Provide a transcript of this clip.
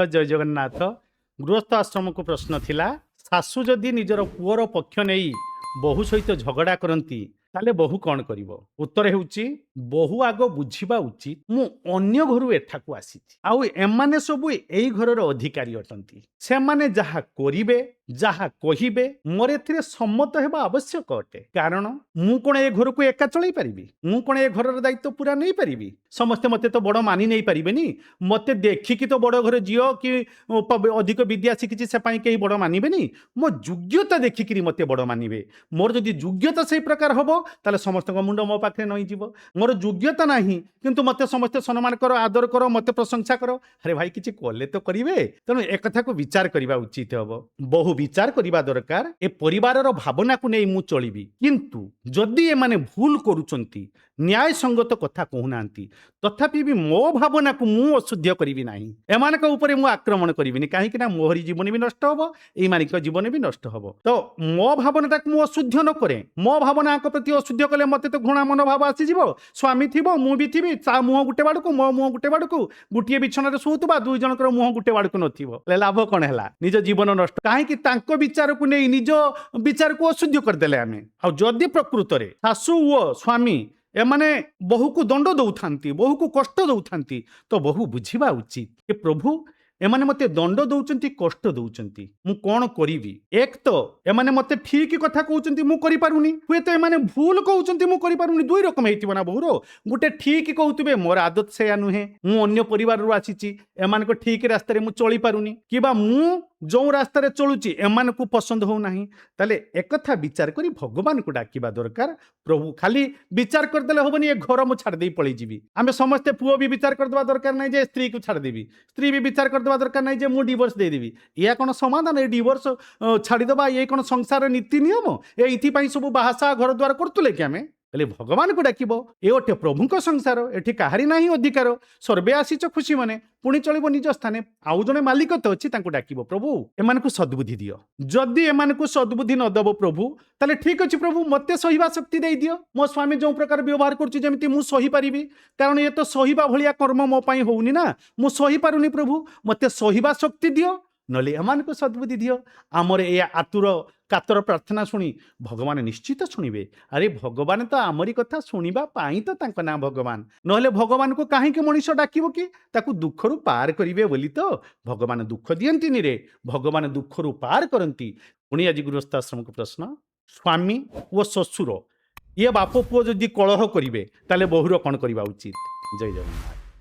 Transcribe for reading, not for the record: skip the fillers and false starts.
जय जगन्नाथ। गृहस्थ आश्रम को प्रश्न थिला, शाशु जदि निजर पुअर पक्ष नहीं बहु सहित झगड़ा करती ताले बहु कौन करिवो? उत्तर हेउची बहु आग बुझिबा उचित मु अन्य घरु एठाकू आसीछि आउ एमाने सबु एई घरर अधिकारी अटंती सेमाने जाहा करिवे जाहा कहिबे मोर एथिरे सम्मत हेबा आवश्यक अटे कारण मु कोन ए घर को एका चलाई परिबि मु कोन ए घरर दायित्व पूरा नहीं परिबि समस्ते मते तो बड़ मानि नहीं परिबेनी मते देखिकी तो बड़ घर जियो कि अधिक विद्या शिखिछि से पाई केही बड़ मानिबेनी मो योग्यता देखिकी मते बड़ मानिबे मोर जदि योग्यता सेही प्रकार हबो ताले समस्त मुंड मो पाखे नहीं जीव मोर योग्यता नहीं किंतु मते समस्ते सम्मान करो आदर करो मते प्रशंसा करो अरे भाई किछि कले तो करिवे तेणु एक कथा को विचार करबा उचित हबो बहु विचार करबा दरकार ए परिवारर भावना को नै मु चलिबी किंतु जदि ए माने भूल करूचंती न्याय संगत कथा कहूनांती तथापि भी मो भावना को मु अशुद्ध करिवि नाही एमानक ऊपर मु आक्रमण करिविनी काहे कि ना मोहरी जीवन भी नष्ट हबो एई मानिक जीवन भी नष्ट हबो तो मो भावनाटा मु अशुद्ध न करे मो भावना प्रति अशुद्ध कले मते तो घृणा मनोभाव आसी जीवो स्वामी थिबो मु भी थिबि ता मुह गुटे बाडको मो मुह गुटे बाडको गुटिए बिछना रे सुतबा दुई जनकर मुह गुटे बाडको नथिबो ले लाभ कोन हैला निज जीवन नष्ट काहे कि तांको विचार को नै निज विचार को अशुद्ध कर देले आमे आ जदि प्रकृत रे सासु ओ स्वामी एमाने बहु को दंड दौथांती बहु को कष्ट दौथांती तो बहु बुझिबा उचित कि प्रभु एमाने मते दंड दौचंती कष्ट दौचंती मु कोन करिवि एक तो एमाने मते ठीक कथा कहउचंती मु करि पारुनी हुए तो एमाने भूल कहउचंती मु करि पारुनी दुई रकम हेतिबो ना बहुरो गुटे ठीक कहउतबे मोर आदत सेया नुहे मु अन्य परिवार रु आसीची एमाने को ठीक रास्ता रे मु चली पारुनी किबा मु जो रास्ता रे चलुची एमान को पसंद हो नाही ताले एक कथा विचार करी भगवान को डाकिबा दरकार प्रभु खाली विचार कर देले होबनी ए घर मु छाड़ देई पळी जीवी आमे समस्त पुओ भी विचार कर देबा दरकार नै जे स्त्री को छाड़ देबी स्त्री भी विचार कर देबा दरकार नै जे मु डिवोर्स दे देबी या कोन समाधान ए डिवोर्स छाड़ी देबा ये कोन संसार नीति नियम ए इथि पई सब बाहासा घर द्वार करतुले कि आमे हेले भगवान को डाकिबो ए ओटे प्रभुक संसार एठी काहारी नाही अधिकार सर्वे आसीच खुशी माने पुणी चलिबो निज स्थाने आउ जने मालिक तो अछि तांको डाकिबो प्रभु एमान को सद्बुद्धि दियो जदि एमान को सद्बुद्धि न दबो प्रभु ताले ठीक अछि प्रभु मते सहिबा शक्ति देई दियो मो स्वामी जो प्रकार व्यवहार करछि जेमिति मु सही परिबी कारण ये तो सहिबा भलिया कर्म मो पई होउनी ना मु सही पारुनी प्रभु मते सहिबा शक्ति दियो नले एमान को सद्बुद्धि दियो आमर ए आतुर कातर प्रार्थना शुणी भगवान निश्चित शुणिबे अरे भगवान तो आमरी कथा शुणिबा पाई तो तांको ना भगवान नहले भगवान को काहे के मनुष्य डाकिबो कि ताकू दुखरु पार करिवे बोली तो भगवान दुख दियंतिनी रे भगवान दुखरु पार करंती पुणी आज गृहस्थाश्रम को प्रश्न स्वामी ओ ससुर ये बाप पुओ जदि कलह करिवे ताले बहुर कोन करिबा उचित जय जगन्नाथ।